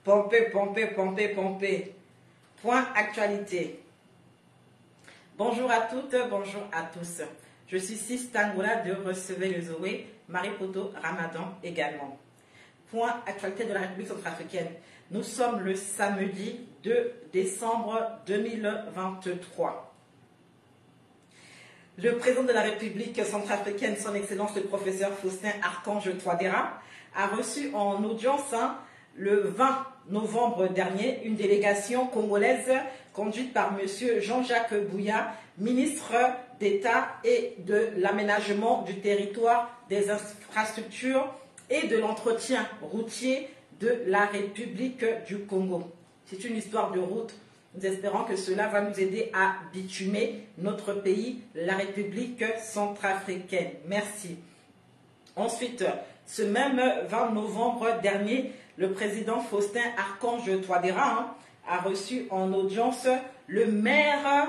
Pompé, pompé, pompé, pompé. Point actualité. Bonjour à toutes, bonjour à tous. Je suis Sis Tangola de Recevez le Zoé, Marie Poto Ramadan également. Point actualité de la République centrafricaine. Nous sommes le samedi 2 décembre 2023. Le président de la République centrafricaine, son Excellence le professeur Faustin Archange Touadéra, a reçu en audience le 20 novembre dernier une délégation congolaise conduite par M. Jean-Jacques Bouya, ministre d'État et de l'aménagement du territoire, des infrastructures et de l'entretien routier de la République du Congo. C'est une histoire de route. Nous espérons que cela va nous aider à bitumer notre pays, la République centrafricaine. Merci. Ensuite, ce même 20 novembre dernier, le président Faustin Archange Touadéra a reçu en audience le maire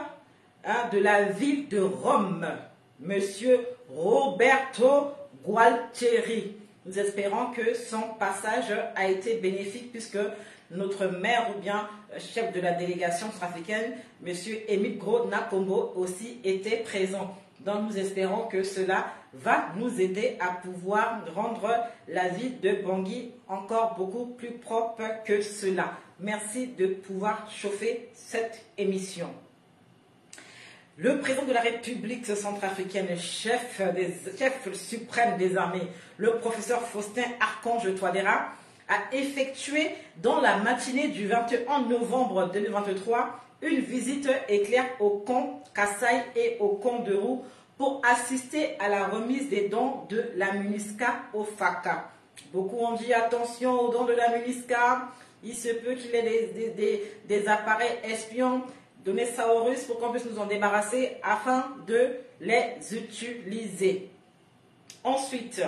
de la ville de Rome, M. Roberto Gualtieri. Nous espérons que son passage a été bénéfique puisque notre maire ou bien chef de la délégation centrafricaine, M. Émile Gros Nakombo, aussi était présent. Donc nous espérons que cela va nous aider à pouvoir rendre la ville de Bangui encore beaucoup plus propre que cela. Merci de pouvoir chauffer cette émission. Le président de la République centrafricaine, chef suprême des armées, le professeur Faustin Archange Touadéra, a effectué dans la matinée du 21 novembre 2023 une visite éclair au camp Kassai et au camp de Roux pour assister à la remise des dons de la MINUSCA au FACA. Beaucoup ont dit attention aux dons de la MINUSCA, il se peut qu'il y ait des appareils espions, donnez ça aux Russes pour qu'on puisse nous en débarrasser afin de les utiliser. Ensuite,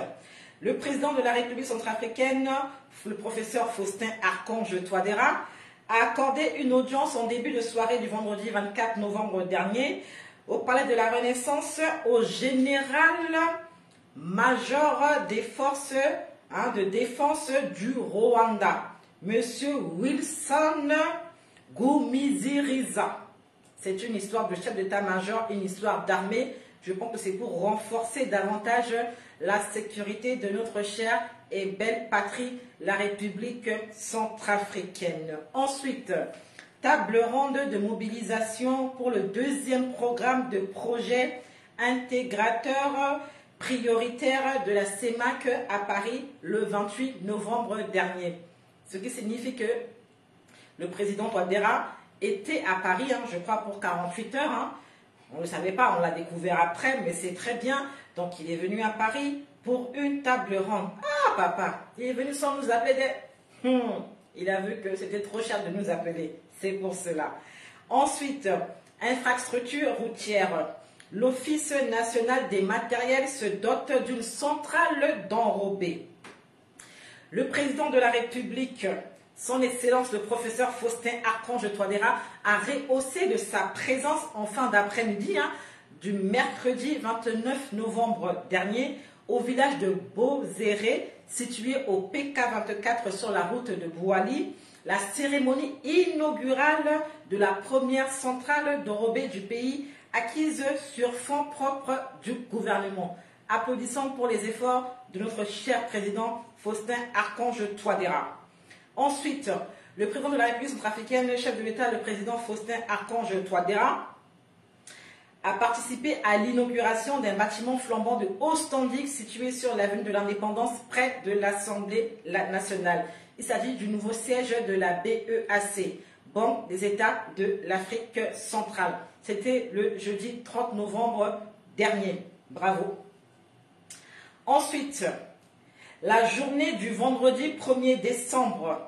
le président de la République centrafricaine, le professeur Faustin Archange Touadéra, a accordé une audience en début de soirée du vendredi 24 novembre dernier au Palais de la Renaissance au général-major des forces de défense du Rwanda, M. Wilson Goumiziriza. C'est une histoire de chef d'état-major, une histoire d'armée. Je pense que c'est pour renforcer davantage la sécurité de notre chère et belle patrie, la République centrafricaine. Ensuite, table ronde de mobilisation pour le deuxième programme de projet intégrateur prioritaire de la CEMAC à Paris le 28 novembre dernier. Ce qui signifie que le président Touadéra était à Paris, je crois, pour 48 heures. On ne le savait pas, on l'a découvert après, mais c'est très bien. Donc, il est venu à Paris pour une table ronde. Ah, papa, il est venu sans nous appeler. Il a vu que c'était trop cher de nous appeler. C'est pour cela. Ensuite, infrastructure routière. L'Office national des matériels se dote d'une centrale d'enrobé. Le président de la République, son Excellence le professeur Faustin Archange Touadéra, a rehaussé de sa présence en fin d'après-midi du mercredi 29 novembre dernier au village de Bozéré, situé au PK24 sur la route de Bouali, la cérémonie inaugurale de la première centrale d'enrobé du pays acquise sur fonds propres du gouvernement. Applaudissons pour les efforts de notre cher président Faustin Archange Touadéra. Ensuite, le président de la République centrafricaine, le chef de l'État, le président Faustin Archange Touadéra, a participé à l'inauguration d'un bâtiment flambant de haut standing situé sur l'avenue de l'Indépendance près de l'Assemblée nationale. Il s'agit du nouveau siège de la BEAC, Banque des États de l'Afrique centrale. C'était le jeudi 30 novembre dernier. Bravo. Ensuite, la journée du vendredi 1er décembre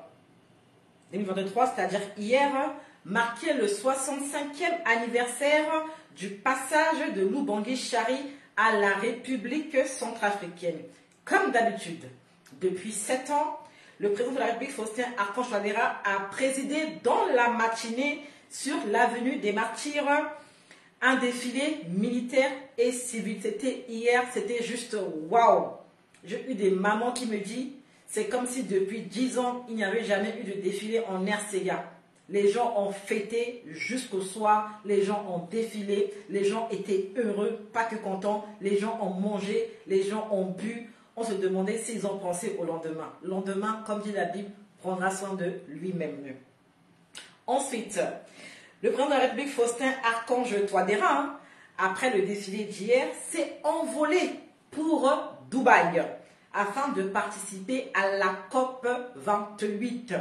2023, c'est-à-dire hier, marquait le 65e anniversaire du passage de Lubangui Chari à la République centrafricaine. Comme d'habitude, depuis 7 ans, le président de la République, Faustin Archange Touadéra, a présidé dans la matinée sur l'avenue des Martyrs un défilé militaire et civil. C'était hier, c'était juste waouh. J'ai eu des mamans qui me disent, C'est comme si depuis 10 ans, il n'y avait jamais eu de défilé en RCA. Les gens ont fêté jusqu'au soir, les gens ont défilé, les gens étaient heureux, pas que contents, les gens ont mangé, les gens ont bu. On se demandait s'ils ont pensé au lendemain. Le lendemain, comme dit la Bible, prendra soin de lui-même. Ensuite, le président de la République, Faustin Archange Touadéra, après le défilé d'hier, s'est envolé pour Dubaï afin de participer à la COP 28.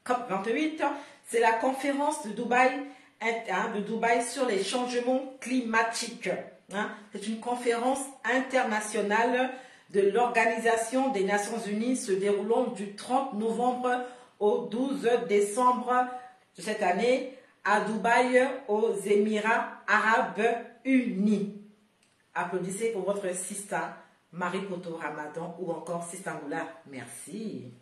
COP 28, c'est la conférence de Dubaï sur les changements climatiques. C'est une conférence internationale de l'Organisation des Nations Unies se déroulant du 30 novembre au 12 décembre de cette année à Dubaï, aux Émirats Arabes Unis. Applaudissez pour votre sista Marie Poto Ramadan ou encore Sista Ngoula. Merci.